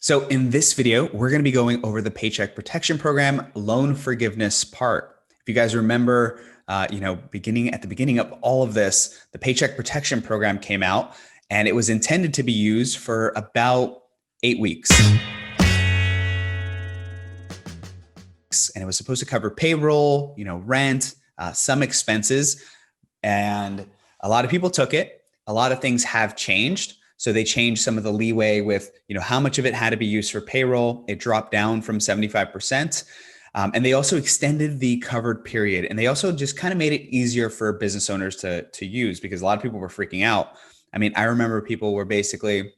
So in this video, we're going to be going over the Paycheck Protection Program loan forgiveness part. If you guys remember, beginning at the beginning of all of this, the Paycheck Protection Program came out, and it was intended to be used for about 8 weeks. And it was supposed to cover payroll, rent, some expenses, and a lot of people took it. A lot of things have changed. So they changed some of the leeway with, how much of it had to be used for payroll. It dropped down from 75%. And they also extended the covered period. And they also just kind of made it easier for business owners to use, because a lot of people were freaking out. I mean, I remember people were basically,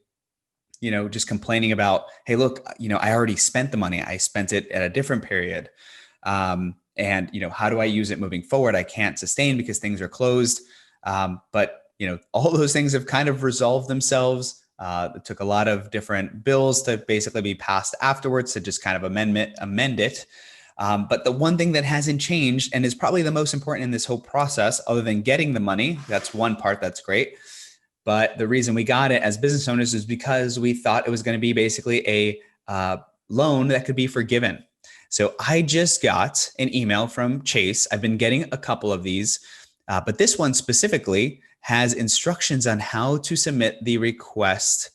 just complaining about, hey, look, I already spent the money. I spent it at a different period. And how do I use it moving forward? I can't sustain because things are closed. But all those things have kind of resolved themselves. It took a lot of different bills to basically be passed afterwards to just kind of amend it. But the one thing that hasn't changed, and is probably the most important in this whole process, other than getting the money, that's one part that's great. But the reason we got it as business owners is because we thought it was going to be basically a loan that could be forgiven. So I just got an email from Chase. I've been getting a couple of these, but this one specifically has instructions on how to submit the request.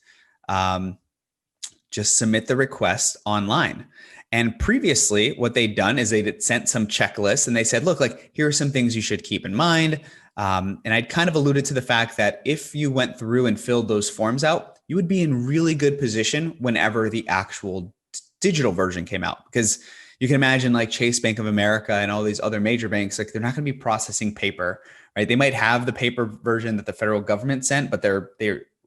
Just submit the request online. And previously, what they'd done is they'd sent some checklists, and they said, look, like, here are some things you should keep in mind. And I'd kind of alluded to the fact that if you went through and filled those forms out, you would be in really good position whenever the actual digital version came out. Because you can imagine, like, Chase, Bank of America, and all these other major banks, like, they're not going to be processing paper, right? They might have the paper version that the federal government sent, but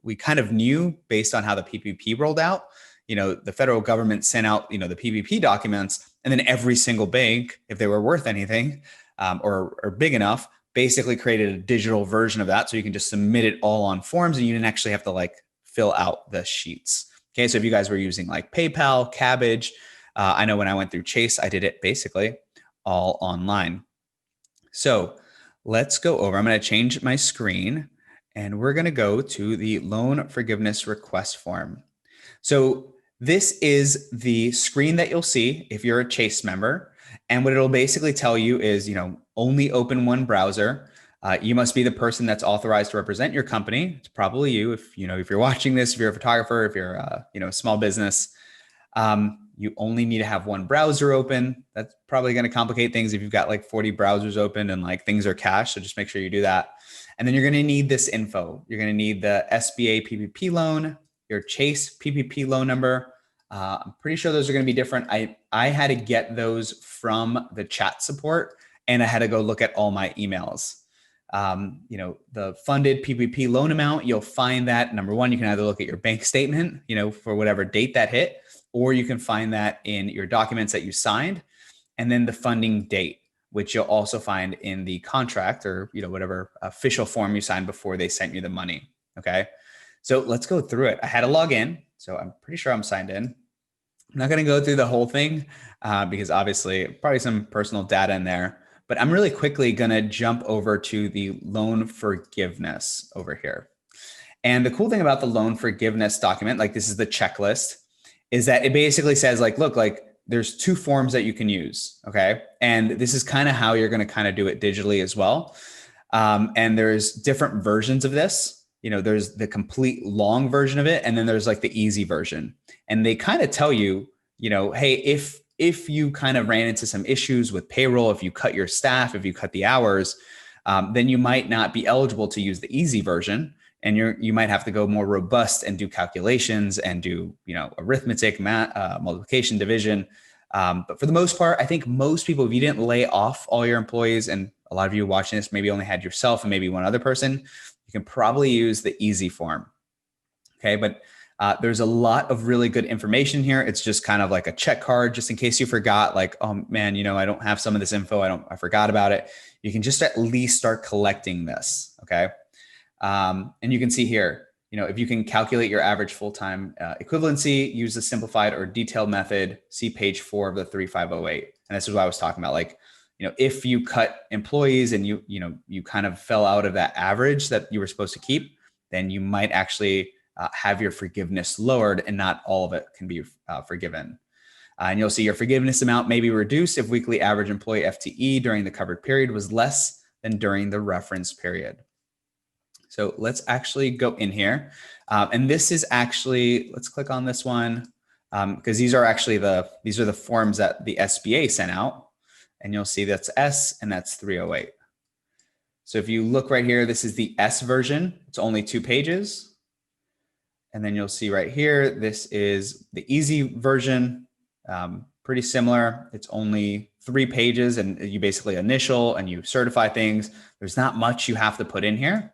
we kind of knew, based on how the PPP rolled out, the federal government sent out, the PPP documents, and then every single bank, if they were worth anything, or big enough, basically created a digital version of that. So you can just submit it all on forms, and you didn't actually have to fill out the sheets. Okay. So if you guys were using like PayPal, Cabbage, I know when I went through Chase, I did it basically all online. So let's go over. I'm going to change my screen, and we're going to go to the loan forgiveness request form. So this is the screen that you'll see if you're a Chase member. And what it'll basically tell you is, only open one browser. You must be the person that's authorized to represent your company. It's probably you. If you're watching this, if you're a photographer, if you're a small business, you only need to have one browser open. That's probably going to complicate things if you've got like 40 browsers open and like things are cached. So just make sure you do that. And then you're going to need this info. You're going to need the SBA PPP loan, your Chase PPP loan number. I'm pretty sure those are going to be different. I had to get those from the chat support, and I had to go look at all my emails. The funded PPP loan amount, you'll find that, number one, you can either look at your bank statement, for whatever date that hit, or you can find that in your documents that you signed, and then the funding date, which you'll also find in the contract, or whatever official form you signed before they sent you the money. Okay. So let's go through it. I had to log in, so I'm pretty sure I'm signed in. I'm not going to go through the whole thing because obviously probably some personal data in there, but I'm really quickly going to jump over to the loan forgiveness over here. And the cool thing about the loan forgiveness document, like this is the checklist, is that it basically says look, there's two forms that you can use. Okay. And this is kind of how you're going to kind of do it digitally as well. And there's different versions of this. There's the complete long version of it, and then there's like the easy version. And they kind of tell you, hey, if you kind of ran into some issues with payroll, if you cut your staff, if you cut the hours, then you might not be eligible to use the easy version. And you might have to go more robust and do calculations and do, arithmetic, math, multiplication, division. But for the most part, I think most people, if you didn't lay off all your employees, and a lot of you watching this maybe only had yourself and maybe one other person, you can probably use the easy form. Okay. But there's a lot of really good information here. It's just kind of like a check card, just in case you forgot, like, oh man, I don't have some of this info. I forgot about it. You can just at least start collecting this. Okay. And you can see here, if you can calculate your average full-time equivalency, use the simplified or detailed method, see page 4 of the 3508. And this is what I was talking about. Like, if you cut employees and you kind of fell out of that average that you were supposed to keep, then you might actually have your forgiveness lowered and not all of it can be forgiven. And you'll see your forgiveness amount may be reduced if weekly average employee FTE during the covered period was less than during the reference period. So let's actually go in here. And this is actually, let's click on this one because these are the forms that the SBA sent out. And you'll see that's S and that's 308. So if you look right here, this is the S version. It's only 2 pages. And then you'll see right here, this is the easy version. Pretty similar. It's only 3 pages and you basically initial and you certify things. There's not much you have to put in here.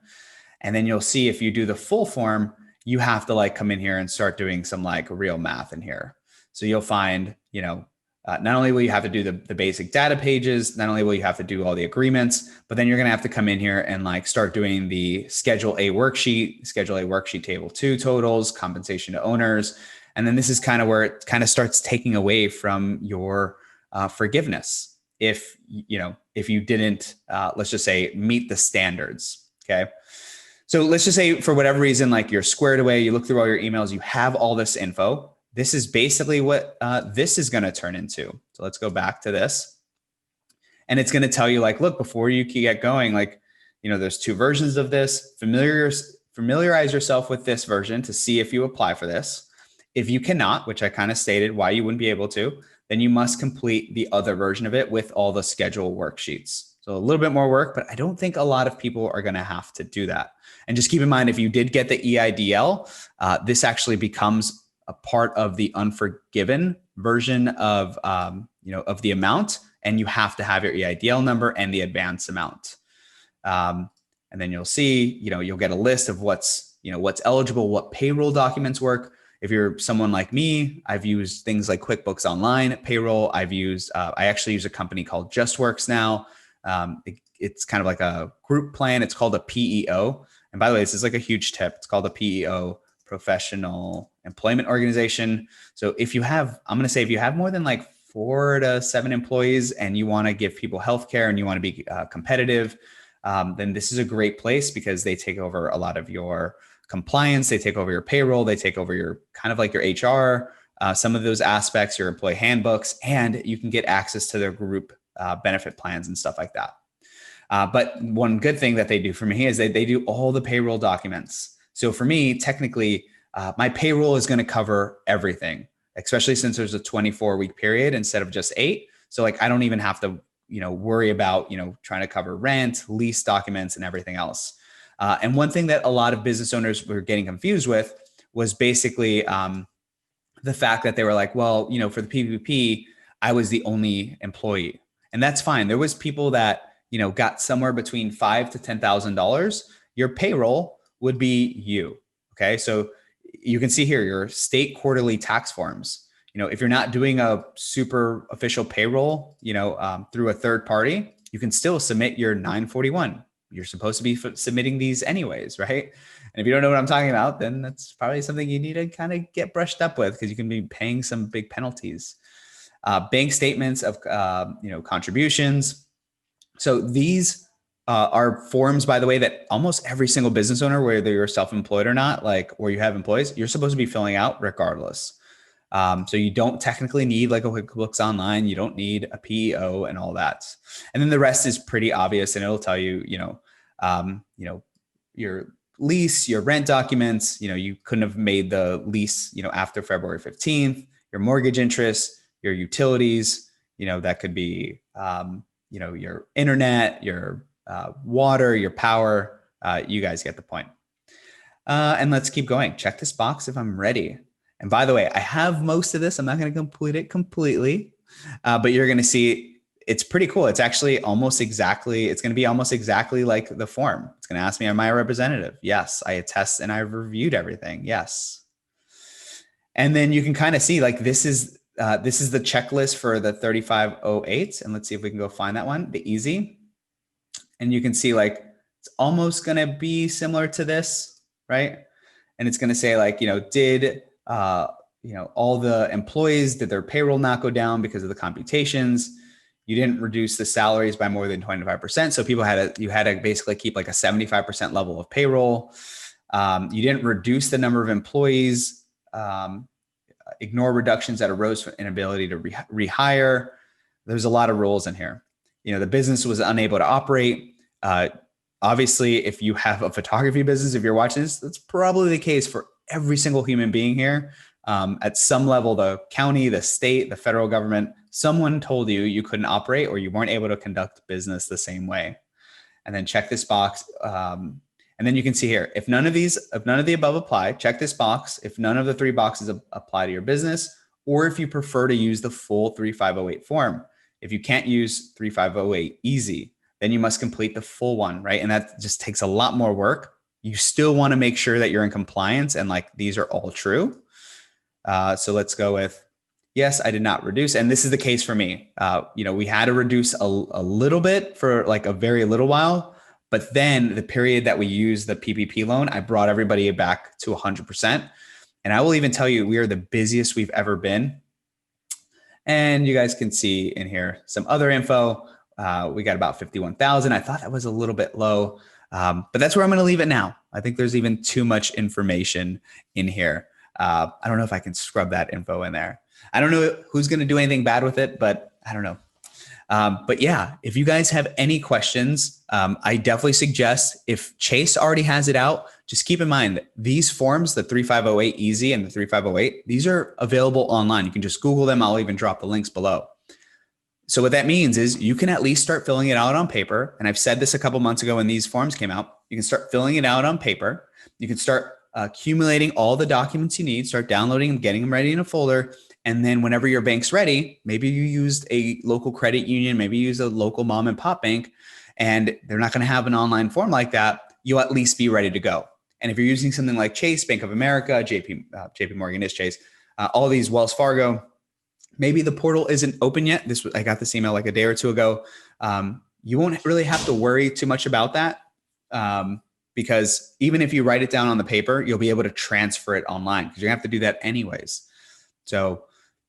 And then you'll see if you do the full form, you have to like come in here and start doing some like real math in here. So you'll find, not only will you have to do the basic data pages, not only will you have to do all the agreements, but then you're going to have to come in here and like start doing the Schedule A worksheet table 2 totals, compensation to owners. And then this is kind of where it kind of starts taking away from your forgiveness. If you didn't, let's just say, meet the standards. Okay. So let's just say for whatever reason, like you're squared away, you look through all your emails, you have all this info. This is basically what this is going to turn into. So let's go back to this. And it's going to tell you like, look, before you can get going, like, there's 2 versions of this. Familiarize yourself with this version to see if you apply for this. If you cannot, which I kind of stated why you wouldn't be able to, then you must complete the other version of it with all the schedule worksheets. So a little bit more work, but I don't think a lot of people are going to have to do that. And just keep in mind, if you did get the EIDL, this actually becomes a part of the unforgiven version of, of the amount, and you have to have your EIDL number and the advance amount. And then you'll see, you'll get a list of what's eligible, what payroll documents work. If you're someone like me, I've used things like QuickBooks Online, Payroll. I actually use a company called JustWorks now. It's kind of like a group plan. It's called a PEO. And by the way, this is like a huge tip. It's called a PEO, Professional Employment Organization. So if you have more than like 4 to 7 employees and you want to give people healthcare and you want to be competitive, then this is a great place because they take over a lot of your compliance, they take over your payroll, they take over your kind of like your HR, some of those aspects, your employee handbooks, and you can get access to their group benefit plans and stuff like that. But one good thing that they do for me is they do all the payroll documents. So for me, technically, my payroll is going to cover everything, especially since there's a 24-week period instead of just 8. So like, I don't even have to, worry about, trying to cover rent, lease documents and everything else. And one thing that a lot of business owners were getting confused with was basically the fact that they were like, well, for the PPP, I was the only employee. And that's fine. There was people that, got somewhere between $5,000 to $10,000. Your payroll would be you. Okay. So you can see here your state quarterly tax forms. If you're not doing a super official payroll, through a third party, you can still submit your 941. You're supposed to be submitting these anyways, right? And if you don't know what I'm talking about, then that's probably something you need to kind of get brushed up with because you can be paying some big penalties. Bank statements of, contributions. So these are forms, by the way, that almost every single business owner, whether you're self-employed or not, or you have employees, you're supposed to be filling out regardless. So you don't technically need like a QuickBooks Online. You don't need a PEO and all that. And then the rest is pretty obvious, and it'll tell you, your lease, your rent documents. You couldn't have made the lease, after February 15th. Your mortgage interest, your utilities. That could be, your internet, your water, your power. You guys get the point. And let's keep going. Check this box if I'm ready. And by the way, I have most of this. I'm not going to complete it completely, but you're going to see it's pretty cool. It's actually almost exactly, it's going to be almost exactly like the form. It's going to ask me, am I a representative? Yes. I attest and I've reviewed everything. Yes. And then you can kind of see like, this is the checklist for the 3508. And let's see if we can go find that one, the easy. And you can see like, it's almost going to be similar to this, right? And it's going to say like, did all the employees, did their payroll not go down because of the computations? You didn't reduce the salaries by more than 25%. So you had to basically keep like a 75% level of payroll. You didn't reduce the number of employees, ignore reductions that arose from inability to rehire. There's a lot of rules in here. The business was unable to operate. Obviously, if you have a photography business, if you're watching this, that's probably the case for every single human being here. At some level, the county, the state, the federal government, someone told you you couldn't operate or you weren't able to conduct business the same way. And then check this box. And then you can see here, if none of the above apply, check this box. If none of the 3 boxes apply to your business, or if you prefer to use the full 3508 form. If you can't use 3508 easy, then you must complete the full one, right? And that just takes a lot more work. You still want to make sure that you're in compliance and like these are all true. So let's go with, yes, I did not reduce. And this is the case for me. We had to reduce a little bit for like a very little while, but then the period that we used the PPP loan, I brought everybody back to 100%. And I will even tell you, we are the busiest we've ever been. And you guys can see in here some other info. We got about 51,000. I thought that was a little bit low, but that's where I'm going to leave it now. I think there's even too much information in here. I don't know if I can scrub that info in there. I don't know who's going to do anything bad with it, but I don't know. But yeah, if you guys have any questions, I definitely suggest if Chase already has it out, just keep in mind that these forms, the 3508 Easy and the 3508, these are available online. You can just Google them. I'll even drop the links below. So what that means is you can at least start filling it out on paper. And I've said this a couple months ago when these forms came out, you can start filling it out on paper. You can start accumulating all the documents you need, start downloading them, getting them ready in a folder. And then whenever your bank's ready, maybe you used a local credit union, maybe you use a local mom and pop bank, and they're not going to have an online form like that. You'll at least be ready to go. And if you're using something like Chase, Bank of America, JP Morgan is Chase, all these, Wells Fargo, maybe the portal isn't open yet. I got this email like a day or two ago. You won't really have to worry too much about that. Because even if you write it down on the paper, you'll be able to transfer it online because you're gonna have to do that anyways. So,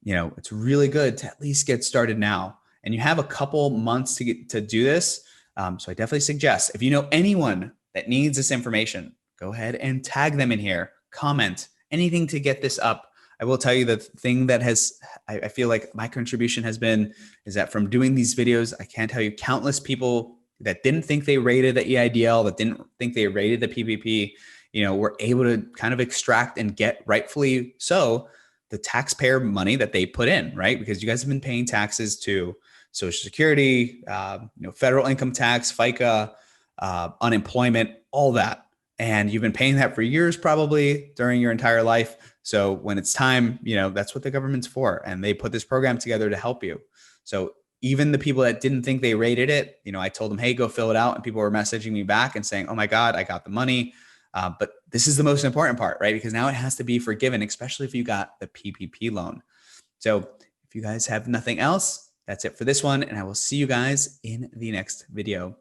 it's really good to at least get started now. And you have a couple months to do this. So I definitely suggest if you know anyone that needs this information, go ahead and tag them in here, comment, anything to get this up. I will tell you the thing that I feel like my contribution has been is that from doing these videos, I can't tell you countless people that didn't think they rated the EIDL, that didn't think they rated the PPP, were able to kind of extract and get rightfully so the taxpayer money that they put in, right? Because you guys have been paying taxes to Social Security, federal income tax, FICA, unemployment, all that. And you've been paying that for years, probably during your entire life. So when it's time, that's what the government's for. And they put this program together to help you. So even the people that didn't think they rated it, I told them, hey, go fill it out. And people were messaging me back and saying, oh my God, I got the money. But this is the most important part, right? Because now it has to be forgiven, especially if you got the PPP loan. So if you guys have nothing else, that's it for this one. And I will see you guys in the next video.